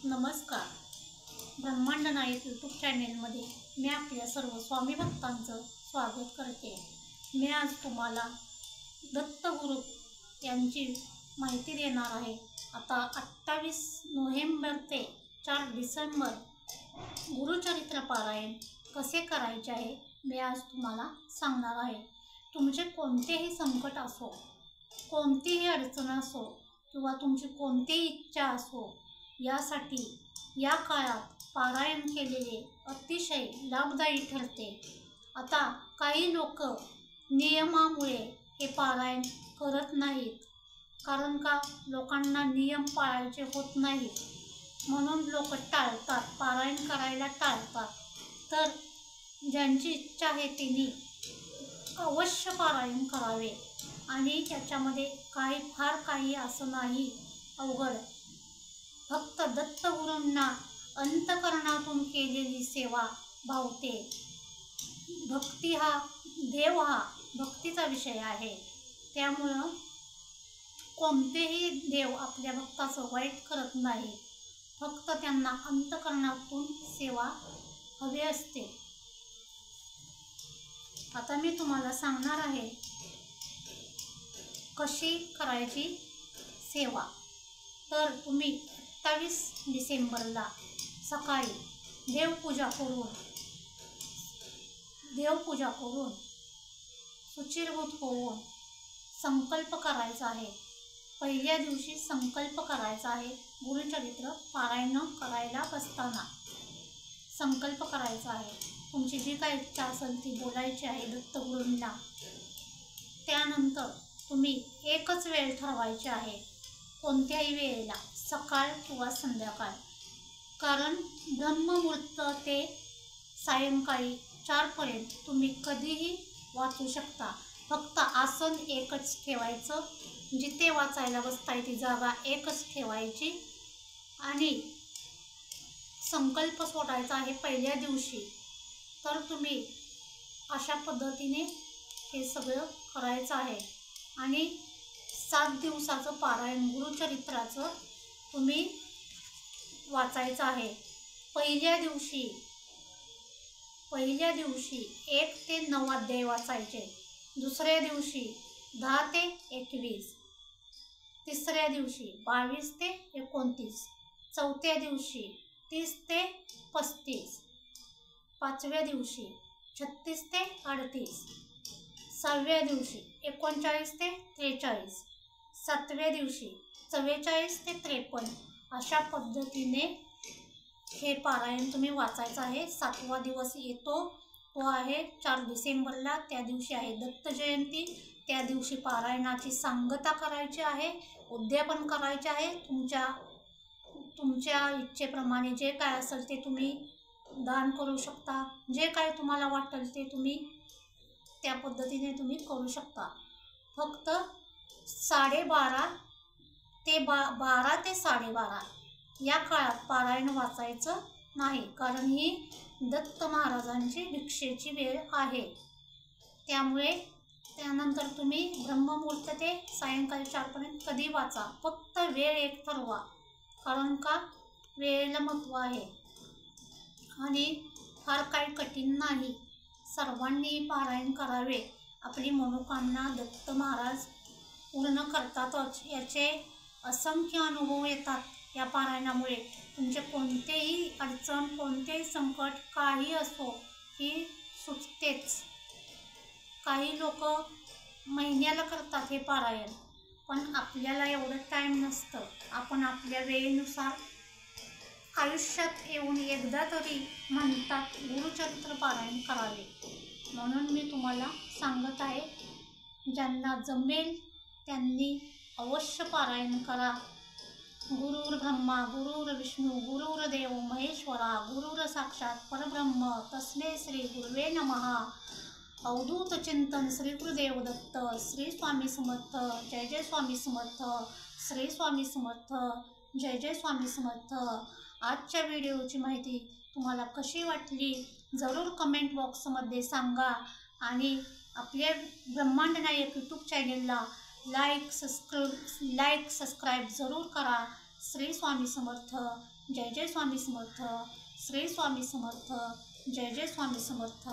नमस्कार. ब्रह्मांड नायक यूट्यूब चॅनेलमध्ये मी आपल्या सर्व स्वामी भक्तांचं स्वागत करते. मी आज तुम्हाला दत्तगुरू यांची माहिती देणार आहे. आता 28 नोव्हेंबर ते 4 डिसेंबर गुरुचरित्र पारायण कसे करायचे आहे मी आज तुम्हाला सांगणार आहे. तुमचे कोणतेही संकट असो, कोणतीही अडचण असो किंवा तुमची कोणतीही इच्छा असो, यासाठी या काळात पारायण केलेले अतिशय लाभदायी ठरते. आता काही लोक नियमामुळे हे पारायण करत नाहीत, कारण का लोकांना नियम पाळायचे होत नाहीत, म्हणून लोक टाळतात, पारायण करायला टाळतात. तर ज्यांची इच्छा आहे त्यांनी अवश्य पारायण करावे. आणि त्याच्यामध्ये फार काही असं नाही अवघड. फक्त दत्तगुरूंना अंतःकरणातून केलेली सेवा भावते. देव हा भक्तीचा विषय आहे. त्यामुळं कोणतेही देव आपल्या भक्ताचं वाईट करत नाही, फक्त त्यांना अंतःकरणातून सेवा हवी असते. आता मी तुम्हाला सांगणार आहे कशी करायची सेवा. तर तुम्ही 28 डिसेंबरला सकाळी देवपूजा करून शुचिर्भूत होऊन संकल्प करायचा आहे. पहिल्या दिवशी संकल्प करायचा आहे. गुरुचरित्र पारायण करायला बसताना संकल्प करायचा आहे. तुमची जी काही इच्छा असेल ती बोलायची आहे दत्तगुरूंना. त्यानंतर तुम्ही एकच वेळ ठरवायची आहे, कोणत्याही वेळेला, सकाळ किंवा संध्याकाळ. कारण ब्रह्ममुहूर्त ते सायंकाळी 4 पर्यंत तुम्ही कधीही वाचू शकता. फक्त आसन एकच ठेवायचं, जिथे वाचायला बसताय ती जागा एकच ठेवायची आणि संकल्प सोडायचा आहे पहिल्या दिवशी. तर तुम्ही अशा पद्धतीने हे सगळं करायचं आहे. आणि 7 दिवसाचं पारायण गुरुचरित्राचं तुम्ही वाचायचं आहे. पहिल्या दिवशी 1 ते 9 अध्याय वाचायचे. दुसऱ्या दिवशी 10 ते 21, तिसऱ्या दिवशी 22 ते 29, चौथ्या दिवशी 30 ते 35, पाचव्या दिवशी 36 ते 38, 6व्या दिवशी 39 ते 43, 7व्या दिवशी 44 ते 53. अशा पद्धतीने हे पारायण तुम्ही वाचायचं आहे. 7वा दिवस येतो तो आहे 4 डिसेंबरला. त्या दिवशी आहे दत्त जयंती. त्या दिवशी पारायणाची सांगता करायची आहे, उद्यापन करायचे आहे. तुमच्या इच्छेप्रमाणे जे काय असेल ते तुम्ही दान करू शकता. जे काय तुम्हाला वाटेल ते तुम्ही त्या पद्धतीने तुम्ही करू शकता. फक्त 12:30 ते 12 ते 12:30 या काळात पारायण वाचायचं नाही, कारण ही दत्त महाराजांची भिक्षेची वेळ आहे. त्यामुळे त्यानंतर तुम्ही ब्रह्ममुहूर्त ते सायंकाळी 4 पर्यंत कधी वाचा. फक्त वेळ एक ठरवा, कारण का वेळेला महत्त्व आहे. आणि फार काही कठीण नाही. सर्वांनी पारायण करावे. आपली मनोकामना दत्त महाराज पूर्ण करतातच. याचे असंख्य अनुभव येतात या पारायणामुळे. तुमचे कोणतेही अडचण, कोणतेही संकट काही असो ही सुटतेच. काही लोक महिन्याला करतात हे पारायण, पण आपल्याला एवढं टाईम नसतं. आपण आपल्या वेळेनुसार आयुष्यात येऊन एकदा तरी म्हणतात गुरुचरित्र पारायण करावे. म्हणून मी तुम्हाला सांगत आहे, ज्यांना जमेल त्यांनी अवश्य पारायण करा. गुरुर् ब्रह्मा गुरुर्विष्णू गुरुर्देव महेश्वरा गुरुर साक्षात परब्रह्म तस्मै श्री गुरुवे नमः. अवधूत चिंतन श्री गुरुदेव दत्त. श्री स्वामी समर्थ. जय जय स्वामी समर्थ. श्री स्वामी समर्थ. जय जय स्वामी समर्थ. आजच्या व्हिडिओची माहिती तुम्हाला कशी वाटली जरूर कमेंट बॉक्समध्ये सांगा. आणि आपल्या ब्रह्मांड नायक यूट्यूब चॅनेलला लाईक सबस्क्राईब जरूर करा. श्री स्वामी समर्थ. जय जय स्वामी समर्थ. श्री स्वामी समर्थ. जय जय स्वामी समर्थ.